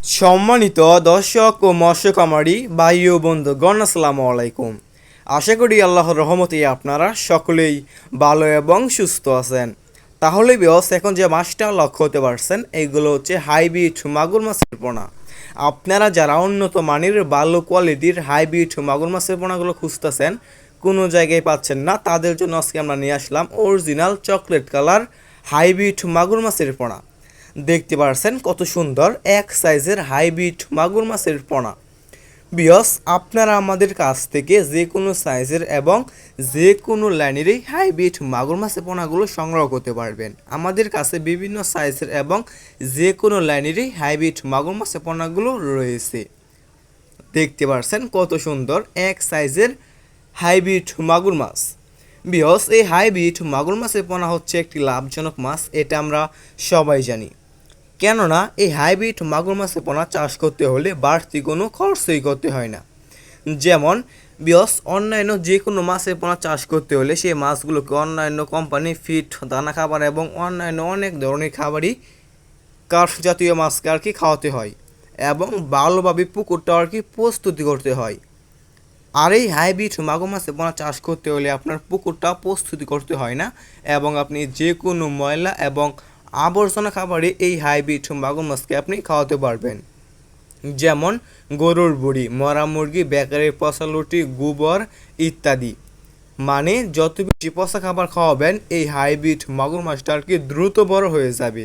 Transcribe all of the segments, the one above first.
সম্মানিত দর্শক ও মৎস্য খামারি ভাই ও বন্ধুগণ, আসসালামু আলাইকুম। আশা করি আল্লাহর রহমতে আপনারা সকলেই ভালো এবং সুস্থ আছেন। তাহলে বিয়স, এখন যে মাছটা লক্ষ্য হতে পারছেন, এইগুলো হচ্ছে হাইব্রিড মাগুর মাছের পোনা। আপনারা যারা উন্নত মানের ভালো কোয়ালিটির হাইব্রিড মাগুর মাছের পোনাগুলো খুঁজতেছেন, কোনো জায়গায় পাচ্ছেন না, তাদের জন্য আজকে আমরা নিয়ে আসলাম অরিজিনাল চকলেট কালার হাইব্রিড মাগুর মাছের পোনা। দেখতে পারছেন কত সুন্দর এক সাইজের হাইব্রিড মাগুর মাছের পোনা। বিয়স, আপনারা আমাদের কাছ থেকে যে কোনো সাইজের এবং যে কোনো লাইনেরই হাইব্রিড মাগুর মাছের পোনাগুলো সংগ্রহ করতে পারবেন। আমাদের কাছে বিভিন্ন সাইজের এবং যে কোনো লাইনেরই হাইব্রিড মাগুর মাছের পোনাগুলো রয়েছে। দেখতে পারছেন কত সুন্দর এক সাইজের হাইব্রিড মাগুর মাছ। বিয়স, এই হাইব্রিড মাগুর মাছের পোনা হচ্ছে একটি লাভজনক মাছ, এটা আমরা সবাই জানি। কেননা এই হাইব্রিড মাগুর মাছের পোনা চাষ করতে হলে বাড়তি কোনো খরচই করতে হয় না। যেমন বিয়স, অন্যান্য যে কোনো মাছের পোনা চাষ করতে হলে সেই মাছগুলোকে অন্যান্য কোম্পানি ফিড, দানা খাবার এবং অন্যান্য অনেক ধরনের খাবারই কার্প জাতীয় মাছকে আর কি খাওয়াতে হয় এবং ভালোভাবে পুকুরটা আর কি প্রস্তুতি করতে হয়। আর এই হাইব্রিড মাগুর মাছের পোনা চাষ করতে হলে আপনার পুকুরটা প্রস্তুতি করতে হয় না এবং আপনি যে কোনো ময়লা এবং আবর্জনা খাবারে এই হাইব্রিড মাগুর মাছকে আপনি খাওয়াতে পারবেন। যেমন গরুর বুড়ি, মরা মুরগি, বেকারির পচা লুটি, গোবর ইত্যাদি। মানে যত বেশি পচা খাবার খাওয়াবেন এই হাইব্রিড মাগুর মাছটা আর কি দ্রুত বড় হয়ে যাবে।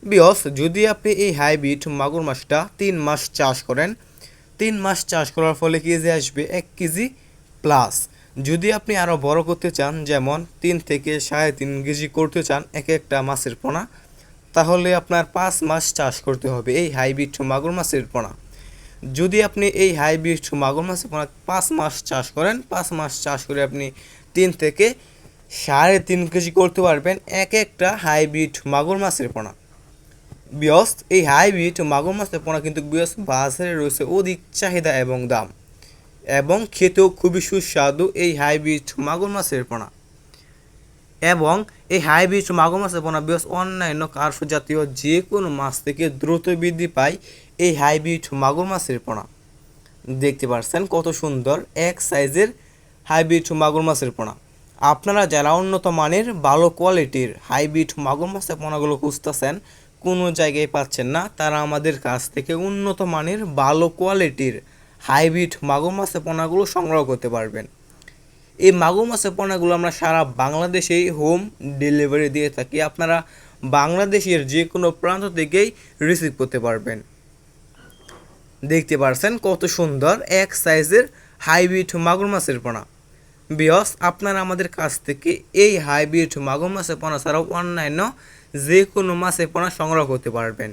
বিয়স, যদি আপনি এই হাইব্রিড মাগুর মাছটা 3 মাস চাষ করেন, 3 মাস চাষ করার ফলে কেজি আসবে 1 কেজি প্লাস। যদি আপনি আরও বড় করতে চান, যেমন 3 থেকে 3.5 কেজি করতে চান এক একটা মাছের পোনা, তাহলে আপনার 5 মাস চাষ করতে হবে এই হাইব্রিড মাগুর মাছের পোনা। যদি আপনি এই হাইব্রিড মাগুর মাছের পোনা 5 মাস চাষ করেন, 5 মাস চাষ করে আপনি 3 থেকে 3.5 কেজি করতে পারবেন এক একটা হাইব্রিড মাগুর মাছের পোনা। বিয়স, এই হাইব্রিড মাগুর মাছের পোনা কিন্তু বিয়স বাজারে রয়েছে অধিক চাহিদা এবং দাম, এবং খেতেও খুবই সুস্বাদু এই হাইব্রিড মাগুর মাছের পোনা। এবং এই হাইব্রিড মাগুর মাছের পোনা বিয়স অন্যান্য কার্প জাতীয় যে কোনো মাছ থেকে দ্রুত বৃদ্ধি পায় এই হাইব্রিড মাগুর মাছের পোনা। দেখতে পাচ্ছেন কত সুন্দর এক সাইজের হাইব্রিড মাগুর মাছের পোনা। আপনারা যারা উন্নত মানের ভালো কোয়ালিটির হাইব্রিড মাগুর মাছের পোনাগুলো খুঁজতেছেন, কোনো জায়গায় পাচ্ছেন না, তারা আমাদের কাছ থেকে উন্নত মানের ভালো কোয়ালিটির হাইব্রিড মাগুর মাছের পোনাগুলো সংগ্রহ করতে পারবেন। এই মাগুর মাছের পোনাগুলো আমরা সারা বাংলাদেশেই হোম ডেলিভারি দিয়ে থাকি। আপনারা বাংলাদেশের যে কোনো প্রান্ত থেকেই রিসিভ করতে পারবেন। দেখতে পাচ্ছেন কত সুন্দর এক সাইজের হাইব্রিড মাগুর মাছের পোনা। বিয়স, আপনারা আমাদের কাছ থেকে এই হাইব্রিড মাগুর মাছের পোনা ছাড়াও অন্যান্য যে কোনো মাছের পোনা সংগ্রহ করতে পারবেন।